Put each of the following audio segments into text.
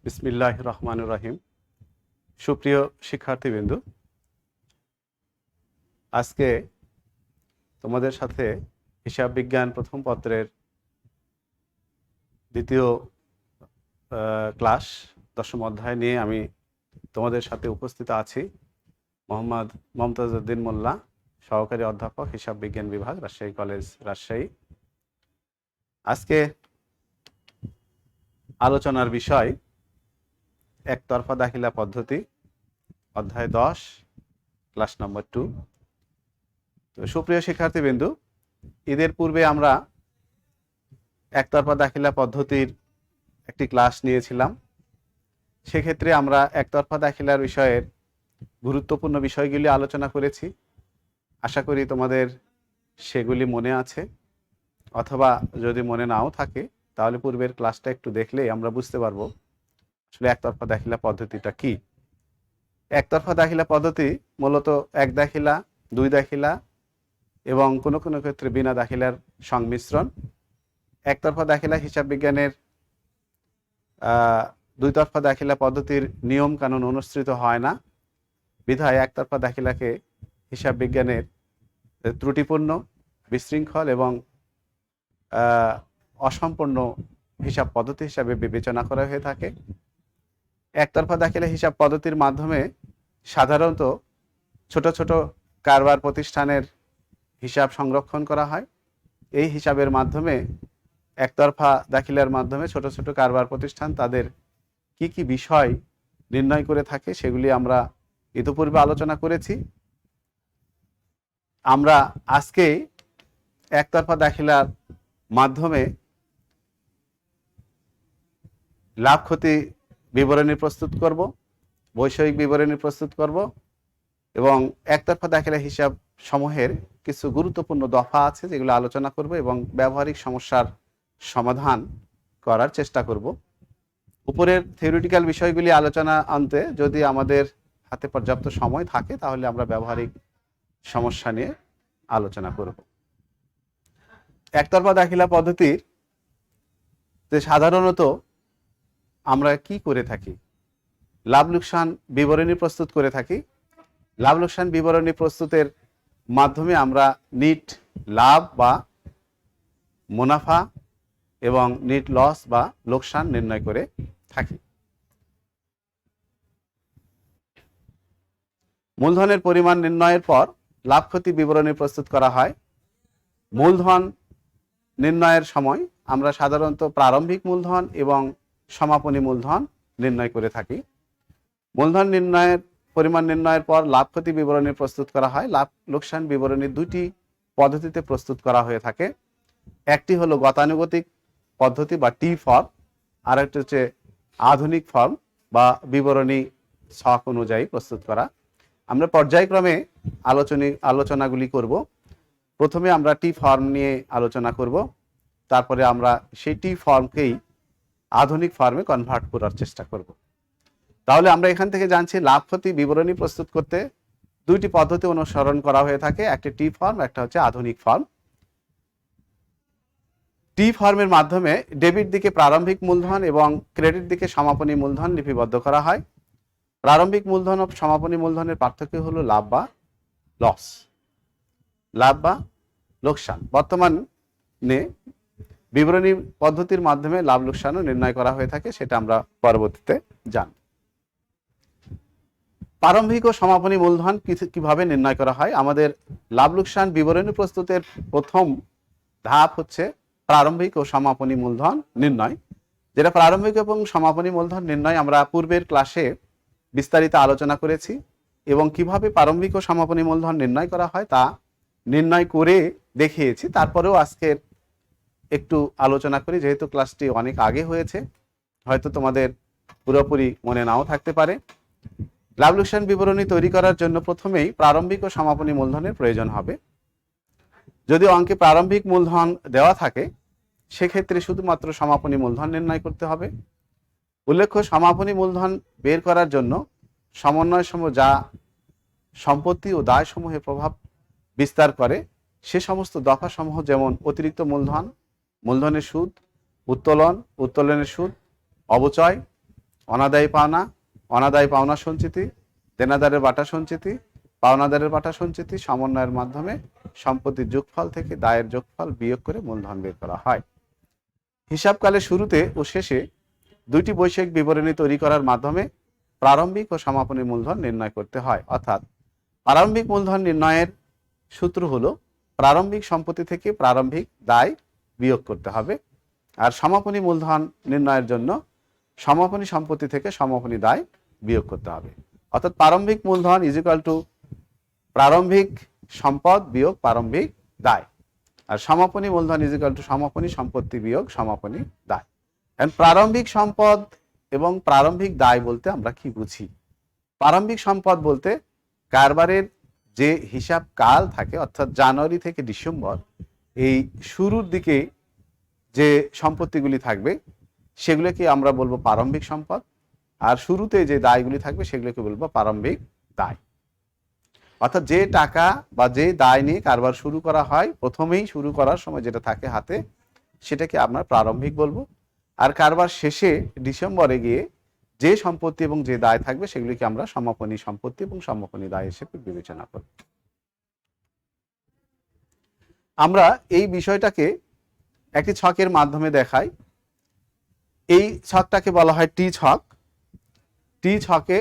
বিসমিল্লাহির রহমানির রহিম। সুপ্রিয় শিক্ষার্থীবৃন্দ, আজকে তোমাদের সাথে হিসাব বিজ্ঞান প্রথম পত্রের দ্বিতীয় ক্লাস 10ম অধ্যায় নিয়ে আমি তোমাদের সাথে উপস্থিত আছি। মোহাম্মদ মমতাজ উদ্দিন মোল্লা, সহকারী অধ্যাপক, হিসাব বিজ্ঞান বিভাগ, রাজশাহী কলেজ, রাজশাহী। আজকে আলোচনার বিষয় একতরফা দাখিলা পদ্ধতি, অধ্যায় 10, ক্লাস নম্বর 2। তো সুপ্রিয় শিক্ষার্থীবৃন্দ, ঈদের পূর্বে আমরা একতরফা দাখিলা পদ্ধতির একটি ক্লাস নিয়েছিলাম। সেক্ষেত্রে আমরা একতরফা দাখিলার বিষয়ের গুরুত্বপূর্ণ বিষয়গুলি আলোচনা করেছি। আশা করি তোমাদের সেগুলি মনে আছে, অথবা যদি মনে নাও থাকে তাহলে পূর্বের ক্লাসটা একটু দেখলেই আমরা বুঝতে পারবো আসলে একতরফা দাখিলা পদ্ধতিটা কি। একতরফা দাখিলা পদ্ধতি মূলত এক দাখিলা, দুই দাখিলা এবং কোনো কোনো ক্ষেত্রে বিনা দাখিলার সংমিশ্রণ। একতরফা দাখিলা হিসাব বিজ্ঞানের দুইতরফা দাখিলা পদ্ধতির নিয়ম কানুন অনুসৃত হয় না, বিধায় একতরফা দাখিলাকে হিসাব বিজ্ঞানের ত্রুটিপূর্ণ, বিশৃঙ্খল এবং অসম্পূর্ণ হিসাব পদ্ধতি হিসাবে বিবেচনা করা হয়ে থাকে। একতরফা দাখিলা হিসাব পদ্ধতির মাধ্যমে সাধারণত ছোট ছোট কারবার প্রতিষ্ঠানের হিসাব সংরক্ষণ করা হয়। এই হিসাবের মাধ্যমে, একতরফা দাখিলার মাধ্যমে ছোট ছোট কারবার প্রতিষ্ঠান তাদের কি কি বিষয় নির্ণয় করে থাকে সেগুলি আমরা ইতিপূর্বে আলোচনা করেছি। আমরা আজকে একতরফা দাখিলার মাধ্যমে লাভ ক্ষতি বিবরণী প্রস্তুত করব, বৈষয়িক বিবরণী প্রস্তুত করব এবং একতরফা দাখিলা হিসাব সমূহের কিছু গুরুত্বপূর্ণ দফা আছে যেগুলো আলোচনা করব এবং ব্যবহারিক সমস্যার সমাধান করার চেষ্টা করব। উপরের থিওরিটিক্যাল বিষয়গুলি আলোচনা আনতে যদি আমাদের হাতে পর্যাপ্ত সময় থাকে তাহলে আমরা ব্যবহারিক সমস্যা নিয়ে আলোচনা করব। একতরফা দাখিলা পদ্ধতির সাধারণত আমরা কি করে থাকি? লাভ লোকসান বিবরণী প্রস্তুত করে থাকি। লাভ লোকসান বিবরণী প্রস্তুতের মাধ্যমে আমরা নিট লাভ বা মুনাফা এবং নিট লস বা লোকসান নির্ণয় করে থাকি। মূলধনের পরিমাণ নির্ণয়ের পর লাভ ক্ষতি বিবরণী প্রস্তুত করা হয়। মূলধন নির্ণয়ের সময় আমরা সাধারণত প্রারম্ভিক মূলধন এবং সমাপনী মূলধন নির্ণয় করে থাকি। মূলধন নির্ণয়ের পরিমাণ নির্ণয়ের পর লাভ ক্ষতি বিবরণী প্রস্তুত করা হয়। লাভ লোকসান বিবরণী দুটি পদ্ধতিতে প্রস্তুত করা হয়ে থাকে। একটি হলো গতানুগতিক পদ্ধতি বা টি ফর্ম, আর একটি হচ্ছে আধুনিক ফর্ম বা বিবরণী ছক অনুযায়ী প্রস্তুত করা। আমরা পর্যায়ক্রমে আলোচনাগুলি করব। প্রথমে আমরা টি ফর্ম নিয়ে আলোচনা করব, তারপরে আমরা সেই টি ফর্মকেই আধুনিক ফর্মে কনভার্ট করার চেষ্টা করব। তাহলে আমরা এখান থেকে জানছি লাভ ক্ষতি বিবরণী প্রস্তুত করতে দুইটি পদ্ধতি অনুসরণ করা হয়ে থাকে, একটি টি ফর্ম, একটা হচ্ছে আধুনিক ফর্ম। টি ফর্মের মাধ্যমে ডেবিট দিকে প্রারম্ভিক মূলধন এবং ক্রেডিট দিকে সমাপনী মূলধন লিপিবদ্ধ করা হয়। প্রারম্ভিক মূলধন ও সমাপনী মূলধনের পার্থক্য হলো লাভ বা লস, লাভ বা লোকসান। বর্তমানে বিবরণী পদ্ধতির মাধ্যমে লাভ লোকসানও নির্ণয় করা হয়ে থাকে, সেটা আমরা পরবর্তীতে জানব। প্রারম্ভিক ও সমাপনী মূলধন কিভাবে নির্ণয় করা হয়? আমাদের লাভ লোকসান বিবরণী প্রস্তুতের প্রথম ধাপ হচ্ছে প্রারম্ভিক ও সমাপনী মূলধন নির্ণয়। যেটা প্রারম্ভিক এবং সমাপনী মূলধন নির্ণয় আমরা পূর্বের ক্লাসে বিস্তারিত আলোচনা করেছি এবং কিভাবে প্রারম্ভিক ও সমাপনী মূলধন নির্ণয় করা হয় তা নির্ণয় করে দেখিয়েছি। তারপরেও আজকের একটু আলোচনা করি, যেহেতু ক্লাসটি অনেক আগে হয়েছে, হয়তো তোমাদের পুরোপুরি মনে নাও থাকতে পারে। লাভ লোকসান বিবরণী তৈরি করার জন্য প্রথমেই প্রারম্ভিক ও সমাপনী মূলধনের প্রয়োজন হবে। যদি অঙ্কে প্রারম্ভিক মূলধন দেওয়া থাকে সেক্ষেত্রে শুধুমাত্র সমাপনী মূলধন নির্ণয় করতে হবে। উল্লেখ্য, সমাপনী মূলধন বের করার জন্য সমন্বয় সমূহ যা সম্পত্তি ও দায় সমূহে প্রভাব বিস্তার করে সে সমস্ত দফা সমূহ, যেমন অতিরিক্ত মূলধন, মূলধনের সুদ, উত্তোলন, উত্তোলনের সুদ, অবচয়, অনাদায়ী পাওনা, অনাদায়ী পাওনা সঞ্চিতি, দেনাদারের বাটা সঞ্চিতি, পাওনাদারের বাটা সঞ্চিতি সমন্বয়ের মাধ্যমে সম্পত্তির যোগফল থেকে দায়ের যোগফল বিয়োগ করে মূলধন বের করা হয়। হিসাবকালের শুরুতে ও শেষে দুইটি বৈষয়িক বিবরণী তৈরি করার মাধ্যমে প্রারম্ভিক ও সমাপনী মূলধন নির্ণয় করতে হয়। অর্থাৎ প্রারম্ভিক মূলধন নির্ণয়ের সূত্র হলো প্রারম্ভিক সম্পত্তি থেকে প্রারম্ভিক দায় বিয়োগ করতে হবে, আর সমাপনী মূলধন নির্ণয়ের জন্য সমাপনী সম্পত্তি থেকে সমাপনী দায় বিয়োগ করতে হবে। অর্থাৎ প্রারম্ভিক মূলধন ইজ ইকুয়াল টু প্রারম্ভিক সম্পদ বিয়োগ প্রারম্ভিক দায়, আর সমাপনী মূলধন ইজ ইকুয়াল টু সমাপনী সম্পত্তি বিয়োগ সমাপনী দায়। প্রারম্ভিক সম্পদ এবং প্রারম্ভিক দায় বলতে আমরা কি বুঝি? প্রারম্ভিক সম্পদ বলতে কারবারের যে হিসাব কাল থাকে, অর্থাৎ জানুয়ারি থেকে ডিসেম্বর এই শুরুর দিকে যে সম্পত্তিগুলি থাকবে সেগুলোকে আমরা বলবো প্রারম্ভিক সম্পদ, আর শুরুতে যে দায়গুলি থাকবে সেগুলোকে বলবো প্রারম্ভিক দায়। অর্থাৎ যে টাকা বা যে দায় নিয়ে কারবার শুরু করা হয়, প্রথমেই শুরু করার সময় যেটা থাকে হাতে, সেটাকে আমরা প্রারম্ভিক বলবো, আর কারবার শেষে ডিসেম্বরে গিয়ে যে সম্পত্তি এবং যে দায় থাকবে সেগুলিকে আমরা সমাপনী সম্পত্তি এবং সমাপনী দায় হিসেবে বিবেচনা করব। আমরা এই বিষয়টাকে একটি ছকের মাধ্যমে দেখাই। এই ছকটাকে বলা হয় টি ছক। টি ছকে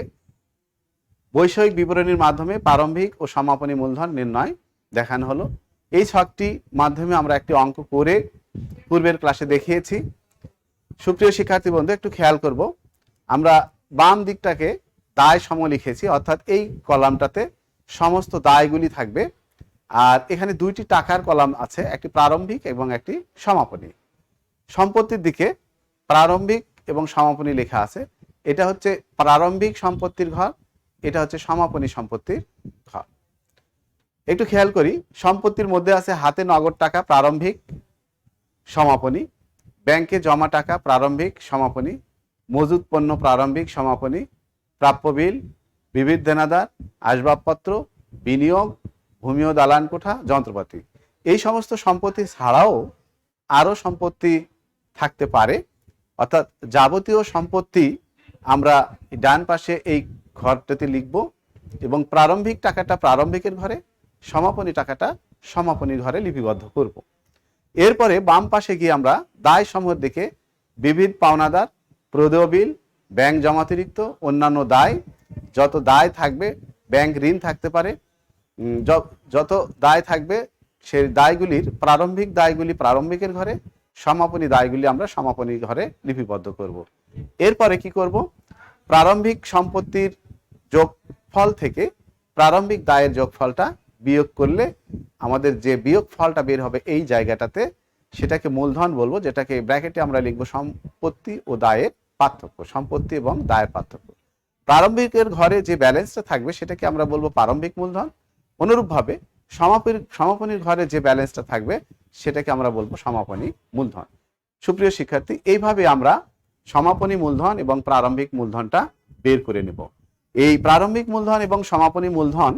বৈষয়িক বিবরণীর মাধ্যমে প্রারম্ভিক ও সমাপনী মূলধন নির্ণয় দেখানো হলো। এই ছকটি মাধ্যমে আমরা একটি অঙ্ক করে পূর্বের ক্লাসে দেখিয়েছি। সুপ্রিয় শিক্ষার্থী বন্ধু, একটু খেয়াল করব, আমরা বাম দিকটাকে দায় সম লিখেছি, অর্থাৎ এই কলামটাতে সমস্ত দায়গুলি থাকবে, আর এখানে দুইটি টাকার কলাম আছে, একটি প্রারম্ভিক এবং একটি সমাপনী। সম্পত্তির দিকে প্রারম্ভিক এবং সমাপনী লেখা আছে। এটা হচ্ছে প্রারম্ভিক সম্পত্তির ঘর, এটা হচ্ছে সমাপনী সম্পত্তির ঘর। একটু খেয়াল করি, সম্পত্তির মধ্যে আছে হাতে নগদ টাকা প্রারম্ভিক সমাপনী, ব্যাংকে জমা টাকা প্রারম্ভিক সমাপনী, মজুদ পণ্য প্রারম্ভিক সমাপনী, প্রাপ্য বিল, বিবিধ দেনাদার, আসবাবপত্র, বিনিয়োগ, ভূমি ও দালান কোঠা, যন্ত্রপাতি। এই সমস্ত সম্পত্তি ছাড়াও আরও সম্পত্তি থাকতে পারে, অর্থাৎ যাবতীয় সম্পত্তি আমরা ডান পাশে এই ঘরটাতে লিখব, এবং প্রারম্ভিক টাকাটা প্রারম্ভিকের ঘরে, সমাপনী টাকাটা সমাপনী ঘরে লিপিবদ্ধ করব। এরপরে বাম পাশে গিয়ে আমরা দায় সমূহের দিকে বিবিধ পাওনাদার, প্রদেয় বিল, ব্যাংক জমাতিরিক্ত, অন্যান্য দায়, যত দায় থাকবে, ব্যাংক ঋণ থাকতে পারে, যত দায় থাকবে সেই দায়গুলির প্রারম্ভিক দায়গুলি প্রারম্ভিকের ঘরে, সমাপনী দায়গুলি আমরা সমাপনী ঘরে লিপিবদ্ধ করব। এরপরে কি করব? প্রারম্ভিক সম্পত্তির যোগফল থেকে প্রারম্ভিক দায়ের যোগফলটা বিয়োগ করলে আমাদের যে বিয়োগ ফলটা বের হবে এই জায়গাটাতে, সেটাকে মূলধন বলবো, যেটাকে ব্র্যাকেটে আমরা লিখবো সম্পত্তি ও দায়ের পার্থক্য, সম্পত্তি এবং দায়ের পার্থক্য। প্রারম্ভিকের ঘরে যে ব্যালেন্সটা থাকবে সেটাকে আমরা বলবো প্রারম্ভিক মূলধন। অনুরূপভাবে সমাপনীর ঘরে যে ব্যালেন্সটা থাকবে সেটাকে আমরা বলবো সমাপনী মূলধন। সুপ্রিয় শিক্ষার্থী, এইভাবে আমরা সমাপনী মূলধন এবং প্রারম্ভিক মূলধনটা বের করে নেব। এই প্রারম্ভিক মূলধন এবং সমাপনী মূলধন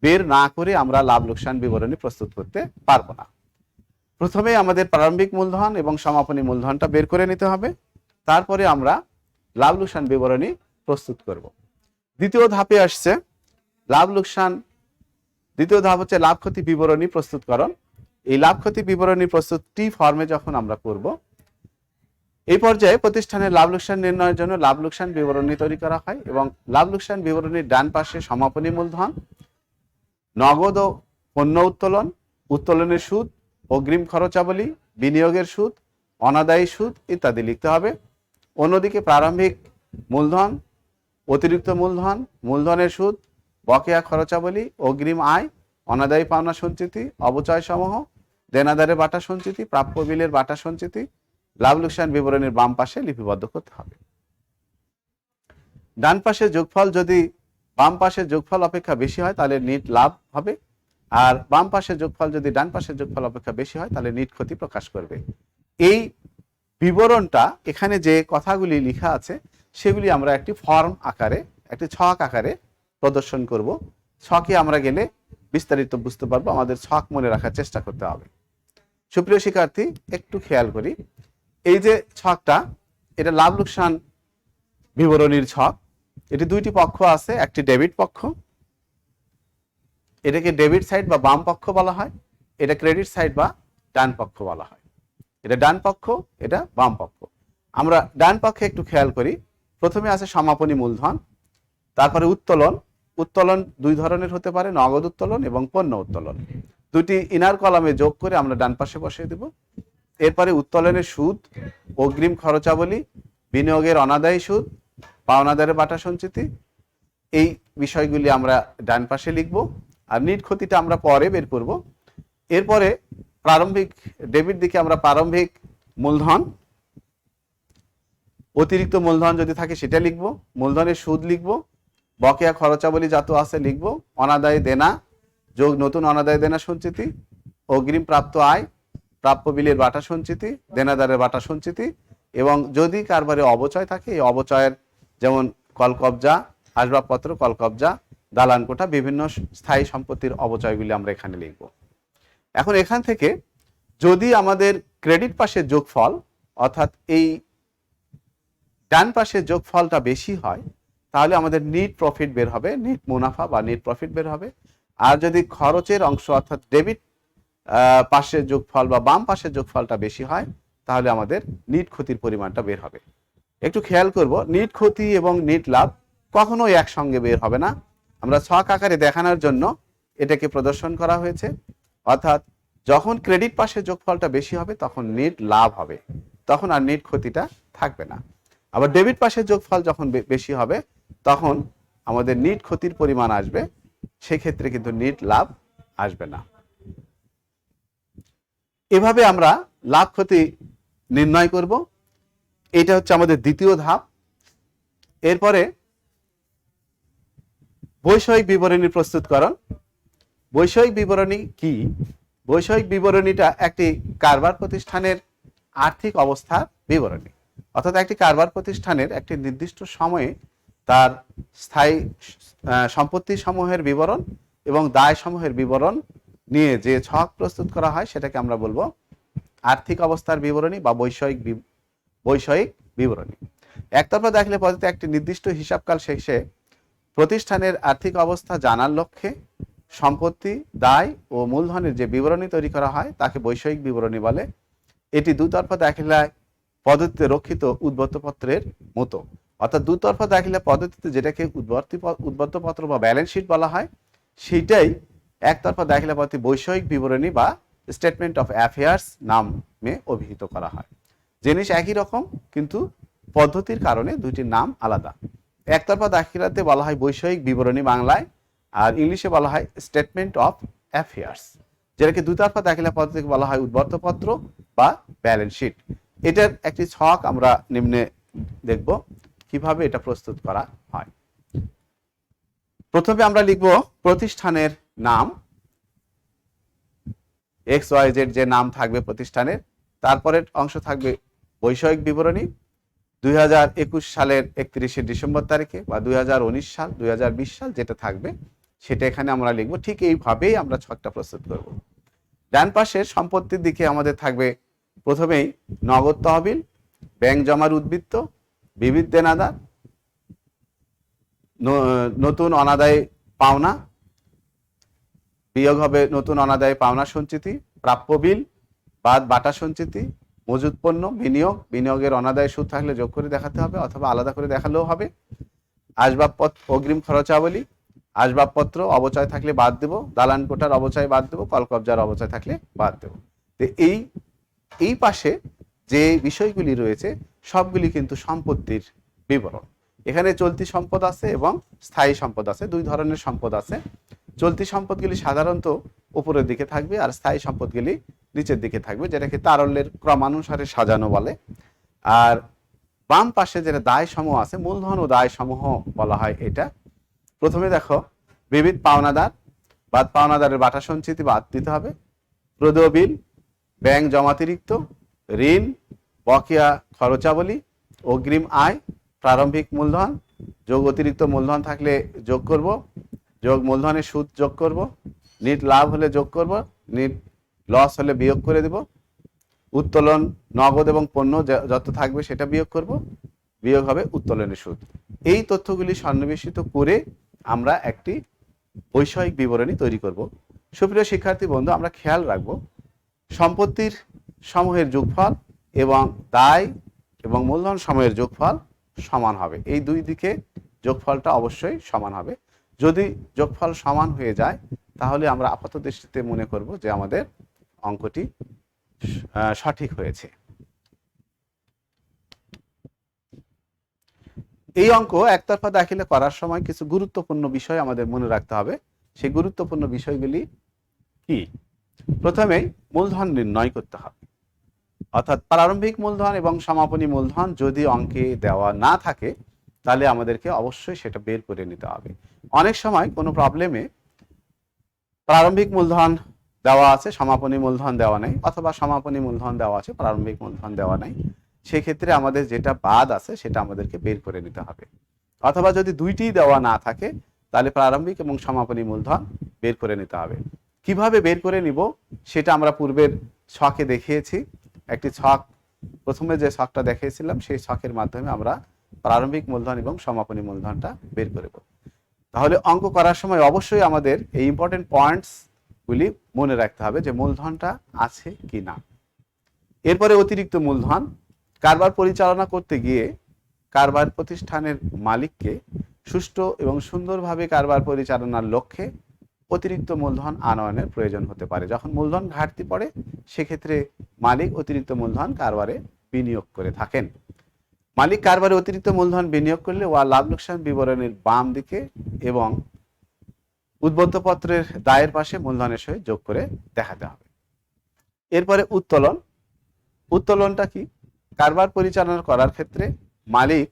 বের না করে আমরা লাভ লোকসান বিবরণী প্রস্তুত করতে পারবো না। প্রথমে আমাদের প্রারম্ভিক মূলধন এবং সমাপনী মূলধনটা বের করে নিতে হবে, তারপরে আমরা লাভ লোকসান বিবরণী প্রস্তুত করব। দ্বিতীয় ধাপে আসছে লাভ লোকসান। দ্বিতীয় ধাপ হচ্ছে লাভ ক্ষতি বিবরণী প্রস্তুতকরণ। এই লাভ ক্ষতি বিবরণী প্রস্তুত টি ফর্মে যখন আমরা করব, এই পর্যায়ে প্রতিষ্ঠানের লাভ লোকসান নির্ণয়ের জন্য লাভ লোকসান বিবরণী তৈরি করা হয়, এবং লাভ লোকসান বিবরণীর ডান পাশে সমাপনী মূলধন, নগদ ও পণ্য উত্তোলন, উত্তোলনের সুদ, অগ্রিম খরচাবলী, বিনিয়োগের সুদ, অনাদায়ী সুদ ইত্যাদি লিখতে হবে। অন্যদিকে প্রারম্ভিক মূলধন, অতিরিক্ত মূলধন, মূলধনের সুদ, বকেয়া খরচাবলী, অগ্রিম আয়, অনাদায়ী পাওনা সঞ্চিতি, অবচয় সমূহ, দেনাদারের বাটা সঞ্চিতি, প্রাপ্য বিলের বাটা সঞ্চিতি লাভ লোকসান বিবরণীর বাম পাশে লিপিবদ্ধ করতে হবে। ডান পাশে যোগফল যদি বাম পাশের যোগফল অপেক্ষা বেশি হয় তাহলে নিট লাভ হবে, আর বাম পাশের যোগফল যদি ডান পাশের যোগফল অপেক্ষা বেশি হয় তাহলে নিট ক্ষতি প্রকাশ করবে। এই বিবরণটা এখানে যে কথাগুলি লেখা আছে সেগুলি আমরা একটি ফর্ম আকারে, একটি ছক আকারে প্রদর্শন করব। ছকে আমরা গেলে বিস্তারিত বুঝতে পারবো, আমাদের ছক মনে রাখার চেষ্টা করতে হবে। সুপ্রিয় শিক্ষার্থী, একটু খেয়াল করি, এই যে ছকটা, এটা লাভ লোকসান বিবরণীর ছক। এটি দুইটি পক্ষ আছে, একটি ডেবিট পক্ষ, এটাকে ডেবিট সাইড বা বাম পক্ষ বলা হয়, এটা ক্রেডিট সাইড বা ডান পক্ষ বলা হয়। এটা ডান পক্ষ, এটা বাম পক্ষ। আমরা ডান পক্ষে একটু খেয়াল করি। প্রথমে আছে সমাপনী মূলধন, তারপরে উত্তোলন। উত্তোলন দুই ধরনের হতে পারে, নগদ উত্তোলন এবং পণ্য উত্তোলন। দুটি ইনার কলামে যোগ করে আমরা ডান পাশে বসিয়ে দেব। এরপরে উত্তোলনের সুদ, অগ্রিম খরচাবলী, বিনিয়োগের অনাদায়ী সুদ, পাওনাদারের বাটা সঞ্চিতি, এই বিষয়গুলি আমরা ডান পাশে লিখব। আর নিট ক্ষতিটা আমরা পরে বের করব। এরপরে প্রারম্ভিক ডেবিট দিকে আমরা প্রারম্ভিক মূলধন, অতিরিক্ত মূলধন যদি থাকে সেটা লিখব, মূলধনের সুদ লিখব, বকেয়া খরচাবলী যত আছে লিখব, অনাদায়ী দেনা যোগ নতুন অনাদায়ী দেনা সঞ্চিতি, অগ্রিম প্রাপ্ত আয়, প্রাপ্য বিলের বাটা সঞ্চিতি, দেনাদারের বাটা সঞ্চিতি, এবং যদি কারবারে অবচয় থাকে এই অবচয়ের যেমন কলকবজা, আসবাবপত্র, কলকবজা, দালান কোঠা, বিভিন্ন স্থায়ী সম্পত্তির অবচয়গুলি আমরা এখানে লিখব। এখন এখান থেকে যদি আমাদের ক্রেডিট পাশের যোগফল অর্থাৎ এই ডান পাশের যোগফলটা বেশি হয় তাহলে আমাদের নিট প্রফিট বের হবে, নিট মুনাফা বা নিট প্রফিট বের হবে। আর যদি খরচের অংশ অর্থাৎ ডেবিট পাশের যোগফল বা বাম পাশের যোগফলটা বেশি হয় তাহলে আমাদের নিট ক্ষতির পরিমাণটা বের হবে। একটু খেয়াল করব, নিট ক্ষতি এবং নিট লাভ কখনোই একসঙ্গে বের হবে না। আমরা ছক আকারে দেখানোর জন্য এটাকে প্রদর্শন করা হয়েছে। অর্থাৎ যখন ক্রেডিট পাশের যোগফলটা বেশি হবে তখন নিট লাভ হবে, তখন আর নিট ক্ষতিটা থাকবে না। আবার ডেবিট পাশের যোগফল যখন বেশি হবে তখন আমাদের নিট ক্ষতির পরিমাণ আসবে, সেক্ষেত্রে কিন্তু নিট লাভ আসবে না। এভাবে আমরা লাভ ক্ষতি নির্ণয় করব। এটা হচ্ছে আমাদের দ্বিতীয় ধাপ। এরপরে বৈষয়িক বিবরণী প্রস্তুতকরণ। বৈষয়িক বিবরণী কি? বৈষয়িক বিবরণীটা একটি কারবার প্রতিষ্ঠানের আর্থিক অবস্থার বিবরণী। অর্থাৎ একটি কারবার প্রতিষ্ঠানের একটি নির্দিষ্ট সময়ে তার স্থায়ী সম্পত্তি সমূহের বিবরণ এবং দায় সমূহের বিবরণ নিয়ে যে ছক প্রস্তুত করা হয় সেটাকে আমরা বলবো আর্থিক অবস্থার বিবরণী বা বৈষয়িক বিবরণী। একতরফা দেখলে পদ্ধতি একটি নির্দিষ্ট হিসাবকাল শেষে প্রতিষ্ঠানের আর্থিক অবস্থা জানার লক্ষ্যে সম্পত্তি, দায় ও মূলধনের যে বিবরণী তৈরি করা হয় তাকে বৈষয়িক বিবরণী বলে। এটি দুতরফা দাখিলায় পদ্ধতিতে রক্ষিত উদ্বর্তপত্রের মতো। অর্থাৎ দুতরফা দাখিলা পদ্ধতিতে যেটাকে উদ্বর্তপত্র বা ব্যালেন্স শিট বলা হয় সেইটাই একতরফা দাখিলা পদ্ধতি বৈষয়িক বিবরণী বা স্টেটমেন্ট অফ অ্যাফেয়ার্স নামে অভিহিত করা হয়। জিনিস একই রকম কিন্তু পদ্ধতির কারণে দুইটির নাম আলাদা। একতরফা দাখিলাতে বলা হয় বৈষয়িক বিবরণী বাংলায়, আর ইংলিশে বলা হয় স্টেটমেন্ট অফ অ্যাফেয়ার্স, যেটাকে দুতরফা দাখিলা পদ্ধতিকে বলা হয় উদ্বর্তপত্র বা ব্যালেন্স শিট। এটার একটি ছক আমরা নিম্নে দেখব কিভাবে এটা প্রস্তুত করা হয়। প্রথমে আমরা লিখব প্রতিষ্ঠানের নাম, XYZ যে নাম থাকবে প্রতিষ্ঠানের, তারপরের অংশ থাকবে বৈষয়িক বিবরণী 2021 সালের 31শে ডিসেম্বর তারিখে বা 2019 সাল, 2020 সাল যেটা থাকবে সেটা এখানে আমরা লিখব। ঠিক এইভাবেই আমরা ছকটা প্রস্তুত করব। ডান পাশের সম্পত্তির দিকে আমাদের থাকবে প্রথমেই নগদ তহবিল, ব্যাংক জমার উদ্বৃত্ত, বিবিধ দেনাদার, নতুন অনাদায়ী পাওনা, বিয়োগ হবে নতুন অনাদায়ী পাওনা সঞ্চিতি, প্রাপ্য বিল বাদ বাটা সঞ্চিতি, মজুত পণ্য, বিনিয়োগের অনাদায়ী সুদ থাকলে যোগ করে দেখাতে হবে অথবা আলাদা করে দেখালেও হবে, আসবাবপত্র, অগ্রিম খরচাবলী, আসবাবপত্র অবচয় থাকলে বাদ দেব, দালান কোঠার অবচয় বাদ দেব, কলকবজার অবচয় থাকলে বাদ দেব। তো এই পাশে যে বিষয়গুলি রয়েছে সবগুলি কিন্তু সম্পত্তির বিবরণ। এখানে চলতি সম্পদ আছে এবং স্থায়ী সম্পদ আছে, দুই ধরনের সম্পদ আছে। চলতি সম্পদগুলি সাধারণত উপরের দিকে থাকবে আর স্থায়ী সম্পদগুলি নিচের দিকে থাকবে, যেটাকে তারল্যের ক্রমানুসারে সাজানো বলে। আর বাম পাশে যেটা দায় সমূহ আছে, মূলধন ও দায় সমূহ বলা হয় এটা। প্রথমে দেখো বিবিধ পাওনাদার, বাদ পাওনাদারের বাটা সঞ্চিতি বাদ দিতে হবে, প্রদেয় বিল, ব্যাংক জমাতিরিক্ত, ঋণ, বকেয়া খরচাবলী, অগ্রিম আয়, প্রারম্ভিক মূলধন, যোগ অতিরিক্ত মূলধন থাকলে যোগ করব, যোগ মূলধনের সুদ যোগ করব, নিট লাভ হলে যোগ করব, নিট লস হলে বিয়োগ করে দেব, উত্তোলন, নগদ এবং পণ্য যত থাকবে সেটা বিয়োগ করব, বিয়োগ হবে উত্তোলনের সুদ। এই তথ্যগুলি সন্নিবেশিত করে আমরা একটি বৈষয়িক বিবরণী তৈরি করব। সুপ্রিয় শিক্ষার্থী বন্ধু, আমরা খেয়াল রাখব সম্পত্তির সমূহের যোগফল এবং দায় এবং মূলধন সমূহের যোগফল সমান হবে। এই দুই দিকে যোগফলটা অবশ্যই সমান হবে। যদি যোগফল সমান হয়ে যায় তাহলে আমরা আপাত দৃষ্টিতে মনে করব যে আমাদের অঙ্কটি সঠিক হয়েছে। এই অঙ্ক একতরফা দাখিলে করার সময় কিছু গুরুত্বপূর্ণ বিষয় আমাদের মনে রাখতে হবে। সেই গুরুত্বপূর্ণ বিষয়গুলি কি? প্রথমেই মূলধন নির্ণয় করতে হবে, অর্থাৎ প্রারম্ভিক মূলধন এবং সমাপনী মূলধন যদি অঙ্কে দেওয়া না থাকে তাহলে আমাদেরকে অবশ্যই সেটা বের করে নিতে হবে। অনেক সময় কোনো প্রবলেমে প্রারম্ভিক মূলধন দেওয়া আছে, সমাপনী মূলধন দেওয়া নেই, অথবা সমাপনী মূলধন দেওয়া আছে, প্রারম্ভিক মূলধন দেওয়া নেই। সেক্ষেত্রে আমাদের যেটা বাদ আছে সেটা আমাদেরকে বের করে নিতে হবে। অথবা যদি দুইটিই দেওয়া না থাকে তাহলে প্রারম্ভিক এবং সমাপনী মূলধন বের করে নিতে হবে। কিভাবে বের করে নিব সেটা আমরা পূর্বের ছকে দেখিয়েছি। একটি ছক, প্রথমে যে ছকটা দেখিয়েছিলাম সেই ছকের মাধ্যমে আমরা প্রারম্ভিক মূলধন এবং সমাপনী মূলধনটা বের করব। তাহলে অঙ্ক করার সময় অবশ্যই আমাদের এই ইম্পর্টেন্ট পয়েন্টসগুলি মনে রাখতে হবে যে মূলধনটা আছে কি না। এরপরে অতিরিক্ত মূলধন। কারবার পরিচালনা করতে গিয়ে কারবার প্রতিষ্ঠানের মালিককে সুষ্ঠু এবং সুন্দরভাবে কারবার পরিচালনার লক্ষ্যে অতিরিক্ত মূলধন আনয়নের প্রয়োজন হতে পারে। যখন মূলধন ঘাটতি পড়ে সেক্ষেত্রে মালিক অতিরিক্ত মূলধন কারবারে বিনিয়োগ করে থাকেন। মালিক কারবারে অতিরিক্ত মূলধন বিনিয়োগ করলে ওয়া লাভ লোকসান বিবরণীর বাম দিকে এবং উদ্বদ্ধপত্রের দায়ের পাশে মূলধনের সহিত যোগ করে দেখাতে হবে। এরপরে উত্তোলন। উত্তোলনটা কি? কারবার পরিচালনা করার ক্ষেত্রে মালিক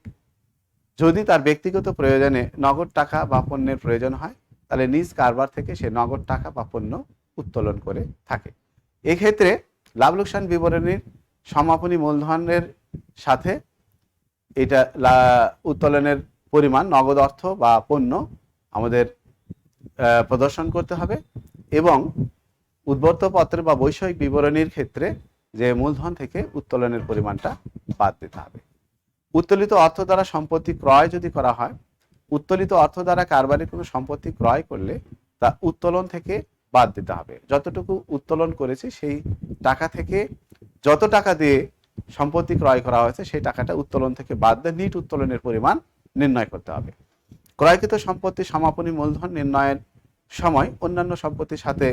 যদি তার ব্যক্তিগত প্রয়োজনে নগদ টাকা বা পণ্যের প্রয়োজন হয় তাহলে নিজ কারবার থেকে সে নগদ টাকা বা পণ্য উত্তোলন করে থাকে। এক্ষেত্রে লাভ লোকসান বিবরণীর সমাপনী মূলধনের সাথে এটা উত্তোলনের পরিমাণ নগদ অর্থ বা পণ্য আমাদের প্রদর্শন করতে হবে এবং উদ্বর্তপত্র বা বৈষয়িক বিবরণীর ক্ষেত্রে যে মূলধন থেকে উত্তোলনের পরিমাণটা বাদ দিতে হবে। উত্তোলিত অর্থ দ্বারা সম্পত্তি ক্রয় যদি করা হয়, উত্তোলিত অর্থ দ্বারা কারবারে কোনো সম্পত্তি ক্রয় করলে তা উত্তোলন থেকে বাদ দিতে হবে। যতটুকু উত্তোলন করেছে সেই টাকা থেকে যত টাকা দিয়ে সম্পত্তি ক্রয় করা হয়েছে সেই টাকাটা উত্তোলন থেকে বাদ দিয়ে নিট উত্তোলনের পরিমাণ নির্ণয় করতে হবে। ক্রয়কৃত সম্পত্তি সমাপনী মূলধন নির্ণয়ের সময় অন্যান্য সম্পত্তির সাথে